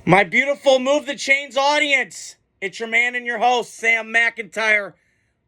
My beautiful Move the Chains audience, it's your man and your host, Sam McIntyre.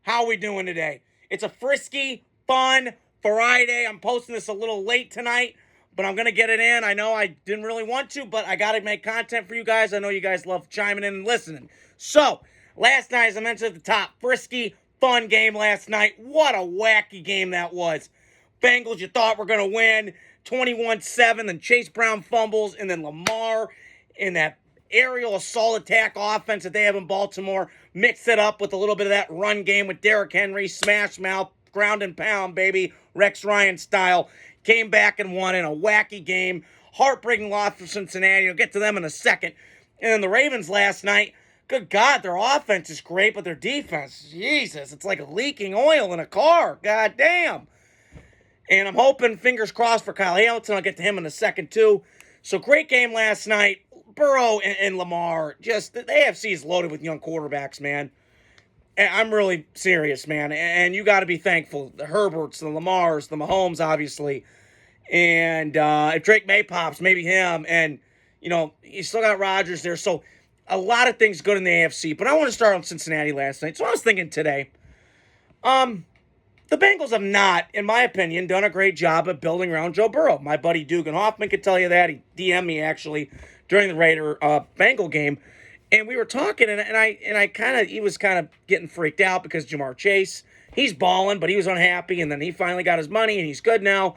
How are we doing today? It's a frisky, fun Friday. I'm posting this a little late tonight, but I'm going to get it in. I know I didn't really want to, but I got to make content for you guys. I know you guys love chiming in and listening. So, last night, as I mentioned at the top, frisky, fun game last night. What a wacky game that was. Bengals, you thought were going to win 21-7, then Chase Brown fumbles, and then Lamar in that aerial assault attack offense that they have in Baltimore, mix it up with a little bit of that run game with Derrick Henry, smash mouth, ground and pound, baby, Rex Ryan style. Came back and won in a wacky game. Heartbreaking loss for Cincinnati. I'll get to them in a second. And then the Ravens last night, good God, their offense is great, but their defense, Jesus, it's like leaking oil in a car. God damn. And I'm hoping, fingers crossed for Kyle Hamilton. I'll get to him in a second, too. So, great game last night. Burrow and Lamar, just the AFC is loaded with young quarterbacks, man. And I'm really serious, man. And you got to be thankful. The Herberts, the Lamars, the Mahomes, obviously. And if Drake May pops, maybe him. And, you know, you still got Rodgers there. So, a lot of things good in the AFC. But I want to start on Cincinnati last night. So, I was thinking today, the Bengals have not, in my opinion, done a great job of building around Joe Burrow. My buddy Dugan Hoffman could tell you that. He DM'd me, actually, during the Raider Bengal game, and we were talking, and he was kind of getting freaked out because Jamar Chase, he's balling, but he was unhappy, and then he finally got his money, and he's good now.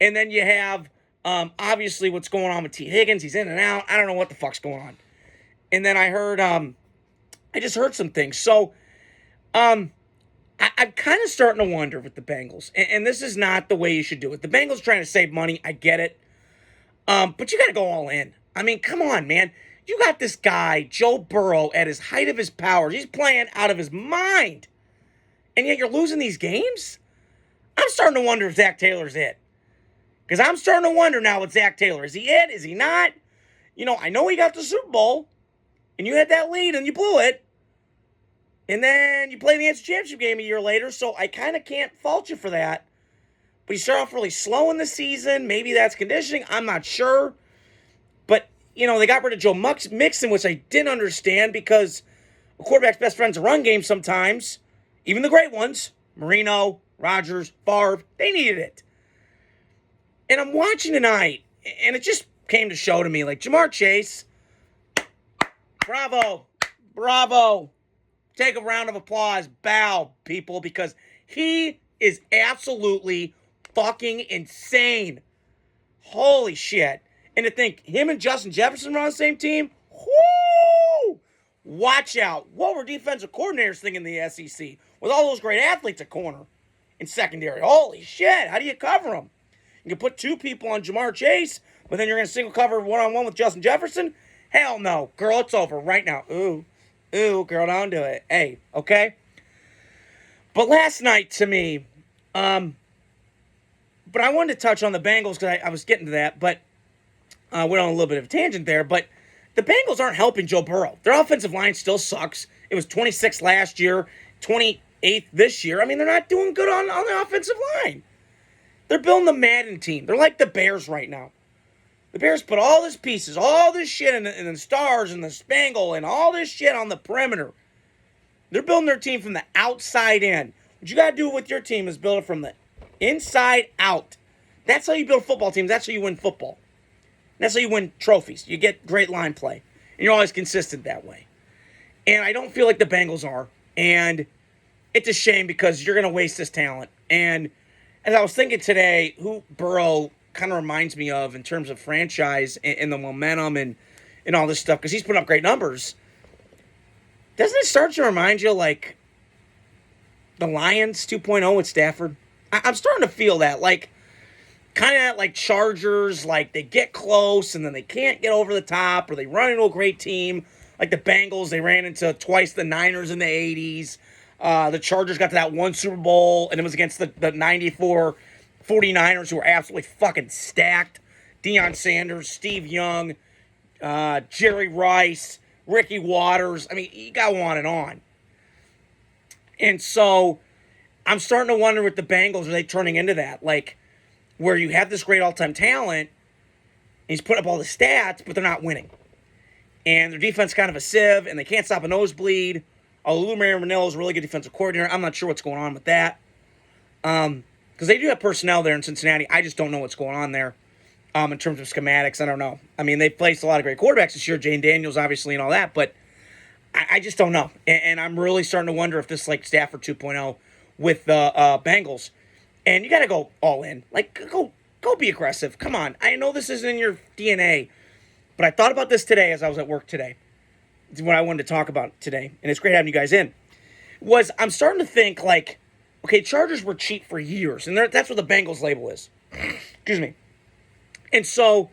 And then you have, obviously, what's going on with T. Higgins. He's in and out. I don't know what the fuck's going on. And then I heard, I just heard some things. So, I'm kind of starting to wonder with the Bengals, and this is not the way you should do it. The Bengals trying to save money, I get it, but you got to go all in. I mean, come on, man. You got this guy, Joe Burrow, at his height of his powers. He's playing out of his mind. And yet you're losing these games? I'm starting to wonder if Zach Taylor's it. Because I'm starting to wonder now with Zach Taylor. Is he it? Is he not? You know, I know he got the Super Bowl. And you had that lead and you blew it. And then you played the NFC Championship game a year later. So I kind of can't fault you for that. But you start off really slow in the season. Maybe that's conditioning. I'm not sure. But, you know, they got rid of Joe Mixon, which I didn't understand because a quarterback's best friend's a run game sometimes. Even the great ones, Marino, Rodgers, Favre, they needed it. And I'm watching tonight, and it just came to show to me, like, Jamar Chase, bravo, bravo. Take a round of applause, bow, people, because he is absolutely fucking insane. Holy shit. And to think him and Justin Jefferson were on the same team, whoo! Watch out. What were defensive coordinators thinking in the SEC with all those great athletes at corner and secondary? Holy shit, how do you cover them? You can put two people on Jamar Chase, but then you're going to single cover one-on-one with Justin Jefferson? Hell no. Girl, it's over right now. Ooh, girl, don't do it. Hey, okay? But last night, to me, but I wanted to touch on the Bengals because I was getting to that, but went on a little bit of a tangent there, but the Bengals aren't helping Joe Burrow. Their offensive line still sucks. It was 26th last year, 28th this year. I mean, they're not doing good on the offensive line. They're building the Madden team. They're like the Bears right now. The Bears put all this pieces, all this shit in the stars and the spangle and all this shit on the perimeter. They're building their team from the outside in. What you got to do with your team is build it from the inside out. That's how you build football teams. That's how you win football. That's how you win trophies. You get great line play. And you're always consistent that way. And I don't feel like the Bengals are. And it's a shame because you're going to waste this talent. And as I was thinking today, who Burrow kind of reminds me of in terms of franchise and the momentum and all this stuff, because he's putting up great numbers. Doesn't it start to remind you like the Lions 2.0 with Stafford? I'm starting to feel that. Like, kind of like Chargers, like they get close and then they can't get over the top, or they run into a great team. Like the Bengals, they ran into twice the Niners in the 80s. The Chargers got to that one Super Bowl, and it was against the 94 49ers, who were absolutely fucking stacked. Deion Sanders, Steve Young, Jerry Rice, Ricky Waters. I mean, you got on and on. And so I'm starting to wonder with the Bengals, are they turning into that? Like, where you have this great all-time talent, and he's putting up all the stats, but they're not winning. And their defense is kind of a sieve, and they can't stop a nosebleed. Although Lou Manillo is a really good defensive coordinator. I'm not sure what's going on with that. Because they do have personnel there in Cincinnati. I just don't know what's going on there in terms of schematics. I don't know. I mean, they've placed a lot of great quarterbacks this year, Jane Daniels, obviously, and all that, but I just don't know. And I'm really starting to wonder if this is like Stafford 2.0 with the Bengals. And you got to go all in. Like, go be aggressive. Come on. I know this isn't in your DNA, but I thought about this today as I was at work today. It's what I wanted to talk about today, and it's great having you guys in. I'm starting to think, like, okay, Chargers were cheap for years, and that's what the Bengals label is. Excuse me. And so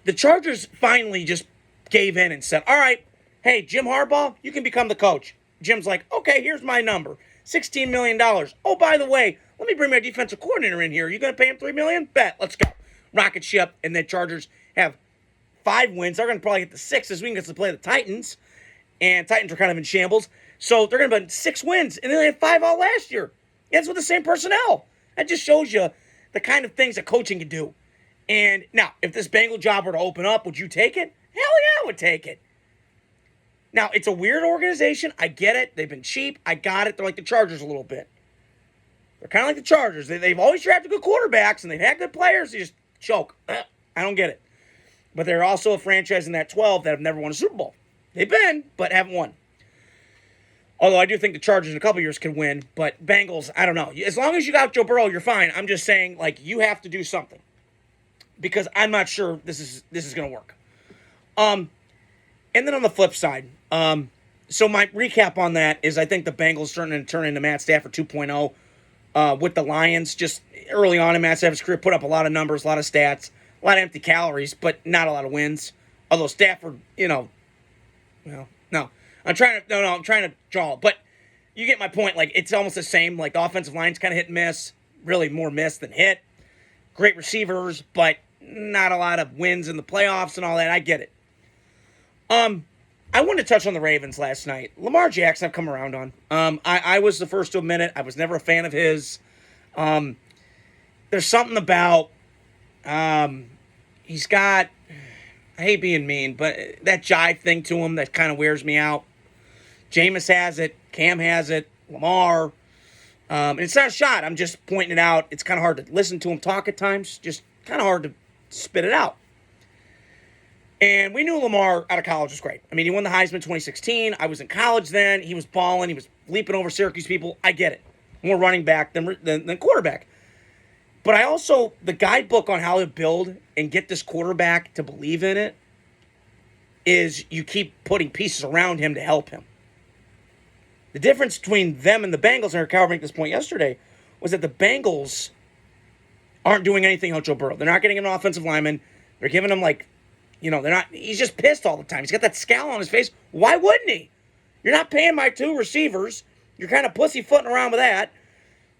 the Chargers finally just gave in and said, all right, hey, Jim Harbaugh, you can become the coach. Jim's like, okay, here's my number, $16 million. Oh, by the way, let me bring my defensive coordinator in here. You going to pay him $3 million? Bet. Let's go. Rocket ship. And the Chargers have 5 wins. They're going to probably get the 6 this week because they play the Titans. And Titans are kind of in shambles. So they're going to have 6 wins. And they had 5 all last year. And it's with the same personnel. That just shows you the kind of things that coaching can do. And now, if this Bengal job were to open up, would you take it? Hell yeah, I would take it. Now, it's a weird organization. I get it. They've been cheap. I got it. They're like the Chargers a little bit. They're kind of like the Chargers. They've always drafted good quarterbacks, and they've had good players. They just choke. I don't get it. But they're also a franchise in that 12 that have never won a Super Bowl. They've been, but haven't won. Although I do think the Chargers in a couple years can win. But Bengals, I don't know. As long as you got Joe Burrow, you're fine. I'm just saying, like, you have to do something. Because I'm not sure this is going to work. And then on the flip side, so my recap on that is I think the Bengals are starting to turn into Matt Stafford 2.0 with the Lions. Just early on in Matt Stafford's career, put up a lot of numbers, a lot of stats, a lot of empty calories, but not a lot of wins. Although Stafford, no. I'm trying to draw. But you get my point. Like, it's almost the same. Like, the offensive line's kind of hit and miss. Really more miss than hit. Great receivers, but not a lot of wins in the playoffs and all that. I get it. I wanted to touch on the Ravens last night. Lamar Jackson, I've come around on. I was the first to admit it. I was never a fan of his. There's something about he's got, I hate being mean, but that jive thing to him that kind of wears me out. Jameis has it. Cam has it. Lamar. And it's not a shot. I'm just pointing it out. It's kind of hard to listen to him talk at times. Just kind of hard to spit it out. And we knew Lamar out of college was great. I mean, he won the Heisman in 2016. I was in college then. He was balling. He was leaping over Syracuse people. I get it. More running back than quarterback. But I also, the guidebook on how to build and get this quarterback to believe in it is you keep putting pieces around him to help him. The difference between them and the Bengals, and Kyle made this point yesterday, was that the Bengals aren't doing anything on Joe Burrow. They're not getting an offensive lineman. They're giving him they're not, he's just pissed all the time. He's got that scowl on his face. Why wouldn't he? You're not paying my 2 receivers. You're kind of pussyfooting around with that.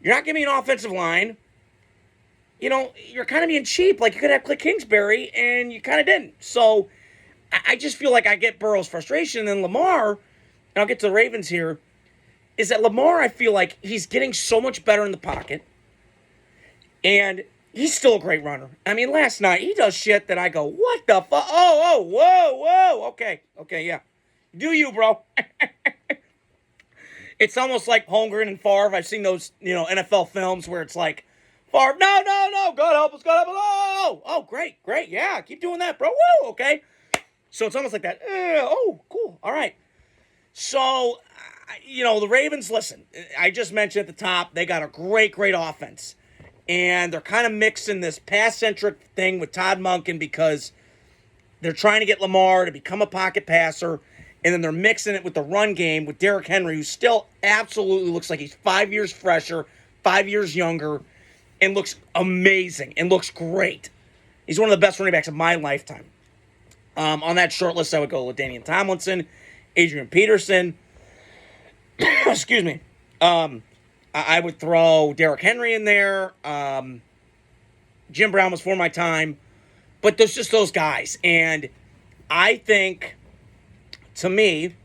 You're not giving me an offensive line. You're kind of being cheap. Like, you could have Cliff Kingsbury, and you kind of didn't. So, I just feel like I get Burrow's frustration. And then Lamar, and I'll get to the Ravens here, is that Lamar, I feel like he's getting so much better in the pocket. And he's still a great runner. I mean, last night, he does shit that I go, what the fuck? Oh, whoa. Okay, yeah. Do you, bro. It's almost like Holmgren and Favre. I've seen those, NFL films where it's like, Favre, no. God help us. Oh, great. Yeah, keep doing that, bro. Woo, okay. So it's almost like that. Oh, cool. All right. So, the Ravens, listen, I just mentioned at the top, they got a great offense. And they're kind of mixing this pass-centric thing with Todd Monken because they're trying to get Lamar to become a pocket passer. And then they're mixing it with the run game with Derrick Henry, who still absolutely looks like he's 5 years fresher, 5 years younger, and looks amazing and looks great. He's one of the best running backs of my lifetime. On that short list, I would go with Daniel Tomlinson, Adrian Peterson. Excuse me. I would throw Derrick Henry in there. Jim Brown was for my time. But there's just those guys. And I think, to me,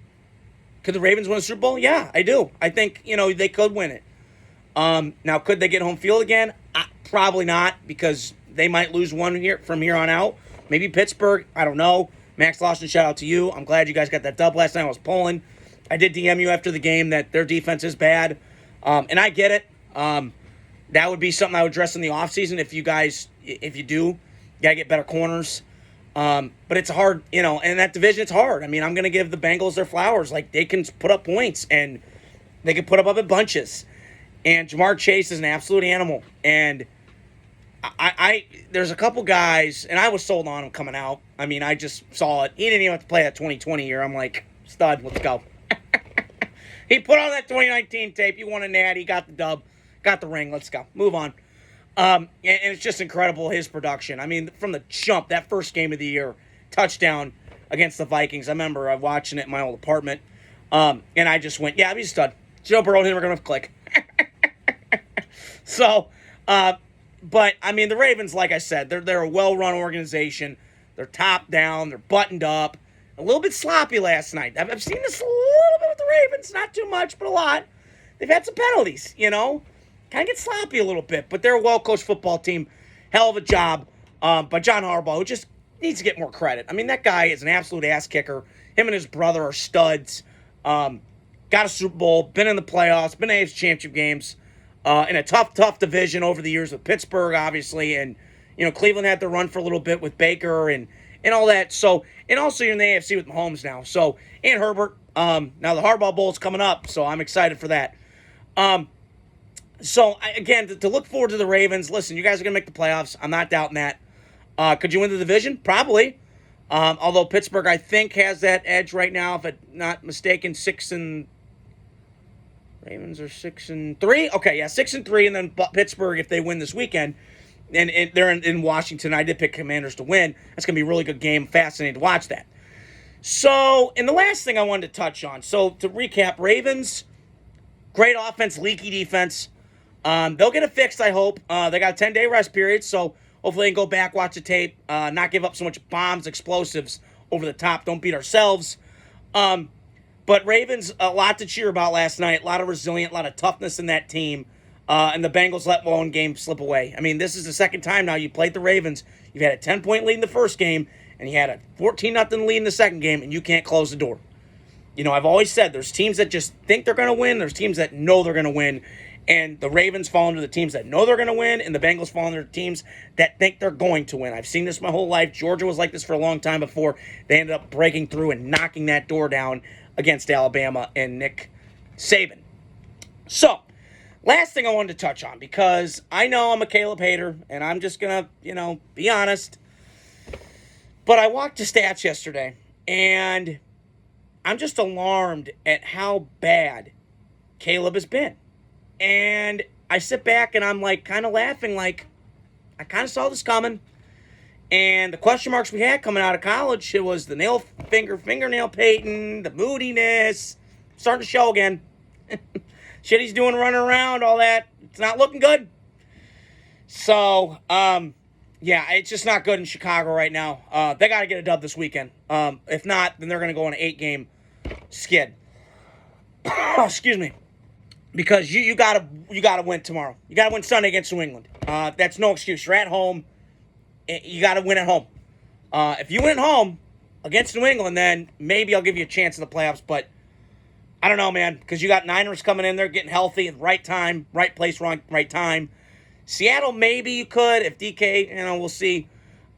could the Ravens win a Super Bowl? Yeah, I do. I think, they could win it. Now, could they get home field again? Probably not, because they might lose one from here on out. Maybe Pittsburgh. I don't know. Max Lawson, shout out to you. I'm glad you guys got that dub last night. I was pulling. I did DM you after the game that their defense is bad. And I get it. That would be something I would address in the offseason if you do. You got to get better corners. But it's hard, and that division, it's hard. I mean, I'm going to give the Bengals their flowers. Like, they can put up points, and they can put up in bunches. And Jamar Chase is an absolute animal. And there's a couple guys, and I was sold on him coming out. I mean, I just saw it. He didn't even have to play that 2020 year. I'm like, stud, let's go. He put on that 2019 tape. He won a natty, got the dub, got the ring. Let's go. Move on. And it's just incredible, his production. I mean, from the jump, that first game of the year, touchdown against the Vikings. I remember watching it in my old apartment. And I just went, yeah, he's a stud. Joe Burrow and him are going to click. So, but, I mean, the Ravens, like I said, they're a well-run organization. They're top down. They're buttoned up. A little bit sloppy last night. I've seen this a little bit with the Ravens. Not too much, but a lot. They've had some penalties, Kind of get sloppy a little bit. But they're a well-coached football team. Hell of a job by John Harbaugh, who just needs to get more credit. I mean, that guy is an absolute ass kicker. Him and his brother are studs. Got a Super Bowl, been in the playoffs, been in AFC Championship games. In a tough division over the years with Pittsburgh, obviously, and Cleveland had to run for a little bit with Baker and all that. So, and also you're in the AFC with Mahomes now. So, and Herbert. Now the Harbaugh Bowl is coming up, so I'm excited for that. Again, to look forward to the Ravens. Listen, you guys are gonna make the playoffs. I'm not doubting that. Could you win the division? Probably. Although Pittsburgh, I think, has that edge right now, if I'm not mistaken. Ravens are 6-3. Okay, yeah, 6-3, and then Pittsburgh, if they win this weekend, and they're in Washington. I did pick Commanders to win. That's going to be a really good game. Fascinating to watch that. So, and the last thing I wanted to touch on. So, to recap, Ravens, great offense, leaky defense. They'll get it fixed, I hope. They got a 10-day rest period, so hopefully they can go back, watch the tape, not give up so much bombs, explosives over the top. Don't beat ourselves. But Ravens, a lot to cheer about last night. A lot of resilience, a lot of toughness in that team. And the Bengals let one game slip away. I mean, this is the second time now you played the Ravens. You've had a 10-point lead in the first game, and you had a 14-0 lead in the second game, and you can't close the door. I've always said there's teams that just think they're going to win. There's teams that know they're going to win. And the Ravens fall into the teams that know they're going to win, and the Bengals fall into the teams that think they're going to win. I've seen this my whole life. Georgia was like this for a long time before they ended up breaking through and knocking that door down against Alabama and Nick Saban. So, last thing I wanted to touch on, because I know I'm a Caleb hater, and I'm just going to, be honest. But I walked the stats yesterday, and I'm just alarmed at how bad Caleb has been. And I sit back and I'm like kind of laughing, like I kind of saw this coming. And the question marks we had coming out of college, it was the fingernail painting, the moodiness, starting to show again. Shit he's doing running around, all that. It's not looking good. So, yeah, it's just not good in Chicago right now. They got to get a dub this weekend. If not, then they're going to go on an 8-game skid. Excuse me. Because you gotta win tomorrow. You gotta win Sunday against New England. That's no excuse. You're at home. You gotta win at home. If you win at home against New England, then maybe I'll give you a chance in the playoffs. But I don't know, man, because you got Niners coming in there, getting healthy at the right time, right place, right time. Seattle, maybe you could if DK. We'll see.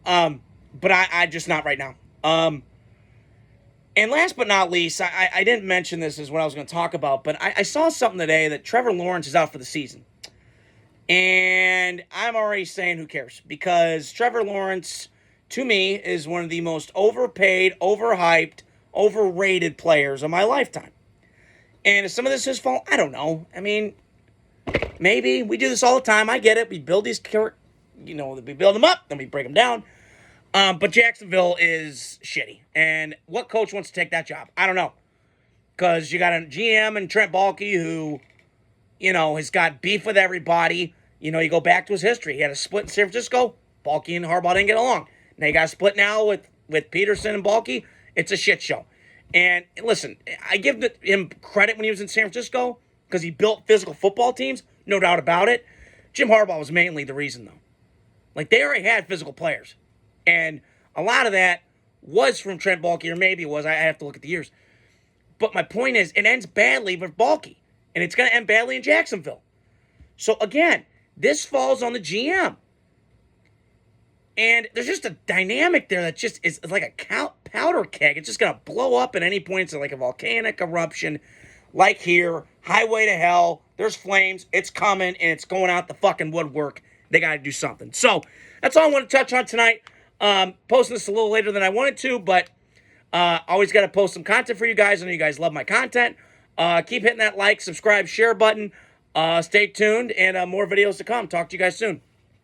But I just not right now. And last but not least, I didn't mention this as what I was going to talk about, but I saw something today that Trevor Lawrence is out for the season. And I'm already saying who cares, because Trevor Lawrence, to me, is one of the most overpaid, overhyped, overrated players of my lifetime. And is some of this his fault? I don't know. I mean, maybe. We do this all the time. I get it. We build these, we build them up, then we break them down. But Jacksonville is shitty. And what coach wants to take that job? I don't know. Because you got a GM and Trent Baalke who, has got beef with everybody. You go back to his history. He had a split in San Francisco. Baalke and Harbaugh didn't get along. Now you got a split now with Peterson and Baalke. It's a shit show. And listen, I give him credit when he was in San Francisco because he built physical football teams. No doubt about it. Jim Harbaugh was mainly the reason, though. Like, they already had physical players. And a lot of that was from Trent Baalke, or maybe it was. I have to look at the years. But my point is, it ends badly with Baalke, and it's going to end badly in Jacksonville. So again, this falls on the GM. And there's just a dynamic there that just is like a powder keg. It's just going to blow up at any point. It's like a volcanic eruption. Like here, highway to hell. There's flames. It's coming, and it's going out the fucking woodwork. They got to do something. So that's all I want to touch on tonight. Posting this a little later than I wanted to, but always got to post some content for you guys. I know you guys love my content. Keep hitting that like, subscribe, share button. Stay tuned, and more videos to come. Talk to you guys soon.